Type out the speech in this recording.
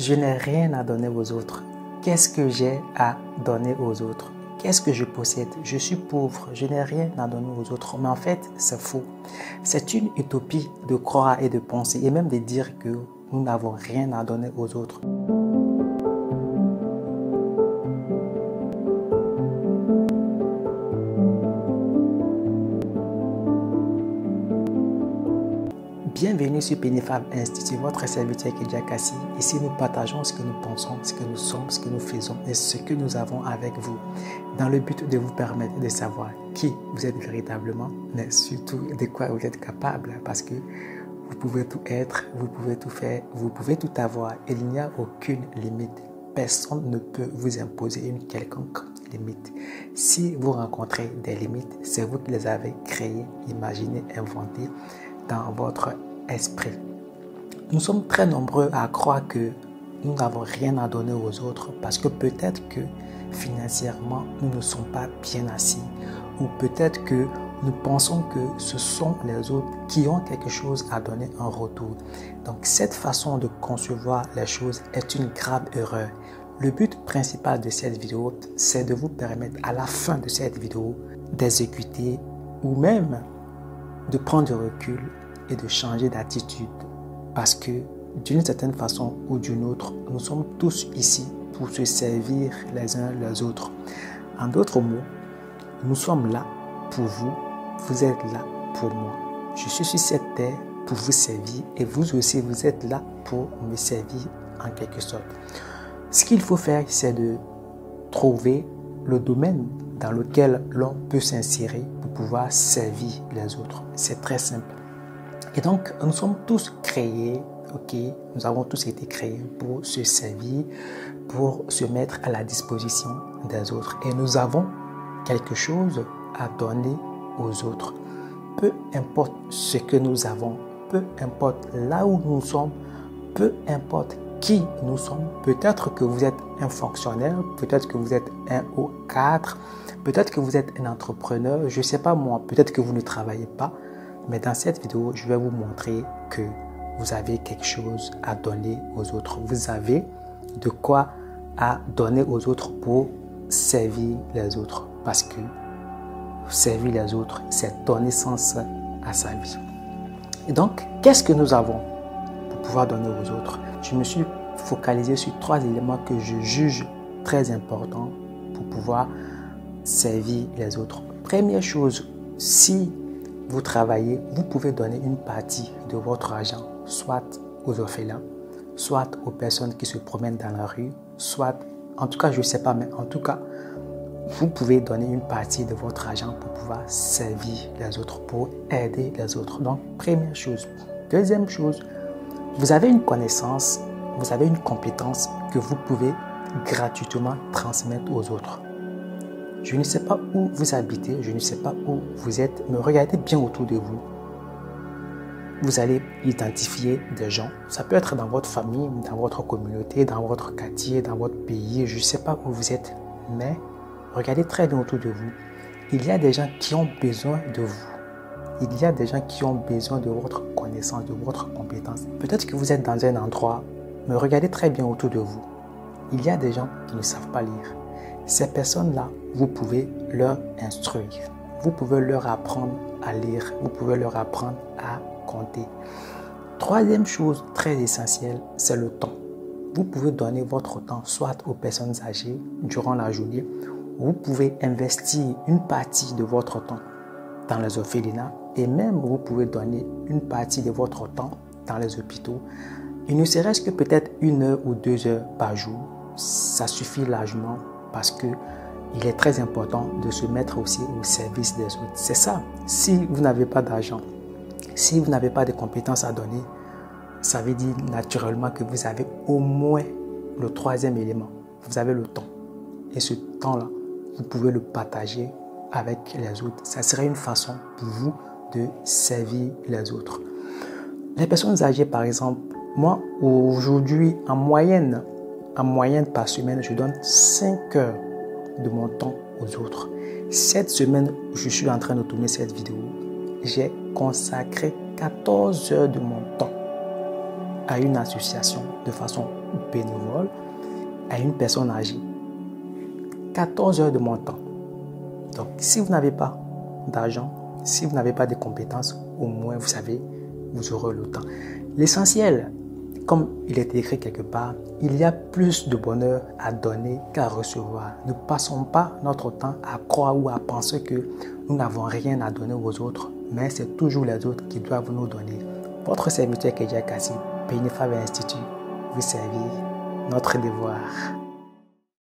Je n'ai rien à donner aux autres. Qu'est-ce que j'ai à donner aux autres? Qu'est-ce que je possède? Je suis pauvre, je n'ai rien à donner aux autres. Mais en fait, c'est faux. C'est une utopie de croire et de penser et même de dire que nous n'avons rien à donner aux autres. Bienvenue sur Pennyfab Institute, votre serviteur Kedia Kassi. Ici, nous partageons ce que nous pensons, ce que nous sommes, ce que nous faisons et ce que nous avons avec vous, dans le but de vous permettre de savoir qui vous êtes véritablement, mais surtout de quoi vous êtes capable, parce que vous pouvez tout être, vous pouvez tout faire, vous pouvez tout avoir. Il n'y a aucune limite. Personne ne peut vous imposer une quelconque limite. Si vous rencontrez des limites, c'est vous qui les avez créées, imaginées, inventées dans votre esprit. Nous sommes très nombreux à croire que nous n'avons rien à donner aux autres parce que peut-être que financièrement, nous ne sommes pas bien assis ou peut-être que nous pensons que ce sont les autres qui ont quelque chose à donner en retour. Donc cette façon de concevoir les choses est une grave erreur. Le but principal de cette vidéo, c'est de vous permettre à la fin de cette vidéo d'exécuter ou même de prendre du recul et de changer d'attitude. Parce que d'une certaine façon ou d'une autre, nous sommes tous ici pour se servir les uns les autres. En d'autres mots, nous sommes là pour vous, vous êtes là pour moi. Je suis sur cette terre pour vous servir et vous aussi, vous êtes là pour me servir en quelque sorte. Ce qu'il faut faire, c'est de trouver le domaine dans lequel l'on peut s'insérer pour pouvoir servir les autres. C'est très simple. Et donc, nous sommes tous créés, ok? Nous avons tous été créés pour se servir, pour se mettre à la disposition des autres. Et nous avons quelque chose à donner aux autres. Peu importe ce que nous avons, peu importe là où nous sommes, peu importe qui nous sommes. Peut-être que vous êtes un fonctionnaire, peut-être que vous êtes un O4, peut-être que vous êtes un entrepreneur, je ne sais pas moi, peut-être que vous ne travaillez pas. Mais dans cette vidéo, je vais vous montrer que vous avez quelque chose à donner aux autres. Vous avez de quoi à donner aux autres pour servir les autres. Parce que servir les autres, c'est donner sens à sa vie. Et donc, qu'est-ce que nous avons pour pouvoir donner aux autres? Je me suis focalisé sur 3 éléments que je juge très importants pour pouvoir servir les autres. Première chose, si vous travaillez, vous pouvez donner une partie de votre argent, soit aux orphelins, soit aux personnes qui se promènent dans la rue, soit, en tout cas, je ne sais pas, mais en tout cas, vous pouvez donner une partie de votre argent pour pouvoir servir les autres, pour aider les autres. Donc, première chose. Deuxième chose, vous avez une connaissance, vous avez une compétence que vous pouvez gratuitement transmettre aux autres. Je ne sais pas où vous habitez, je ne sais pas où vous êtes, mais regardez bien autour de vous. Vous allez identifier des gens. Ça peut être dans votre famille, dans votre communauté, dans votre quartier, dans votre pays. Je ne sais pas où vous êtes, mais regardez très bien autour de vous. Il y a des gens qui ont besoin de vous. Il y a des gens qui ont besoin de votre connaissance, de votre compétence. Peut-être que vous êtes dans un endroit, mais regardez très bien autour de vous. Il y a des gens qui ne savent pas lire. Ces personnes-là, vous pouvez leur instruire. Vous pouvez leur apprendre à lire. Vous pouvez leur apprendre à compter. Troisième chose très essentielle, c'est le temps. Vous pouvez donner votre temps soit aux personnes âgées durant la journée. Vous pouvez investir une partie de votre temps dans les orphelinats et même vous pouvez donner une partie de votre temps dans les hôpitaux. Il ne serait-ce que peut-être 1 heure ou 2 heures par jour. Ça suffit largement parce que il est très important de se mettre aussi au service des autres. C'est ça. Si vous n'avez pas d'argent, si vous n'avez pas de compétences à donner, ça veut dire naturellement que vous avez au moins le 3e élément. Vous avez le temps. Et ce temps-là, vous pouvez le partager avec les autres. Ça serait une façon pour vous de servir les autres. Les personnes âgées, par exemple, moi, aujourd'hui, en moyenne par semaine, je donne 5 heures de mon temps aux autres. Cette semaine, je suis en train de tourner cette vidéo. J'ai consacré 14 heures de mon temps à une association de façon bénévole à une personne âgée. 14 heures de mon temps. Donc, si vous n'avez pas d'argent, si vous n'avez pas de compétences, au moins, vous savez, vous aurez le temps. L'essentiel, comme il est écrit quelque part, il y a plus de bonheur à donner qu'à recevoir. Ne passons pas notre temps à croire ou à penser que nous n'avons rien à donner aux autres, mais c'est toujours les autres qui doivent nous donner. Votre serviteur Kedja Kassi, Penny Fab Institute, vous servir notre devoir.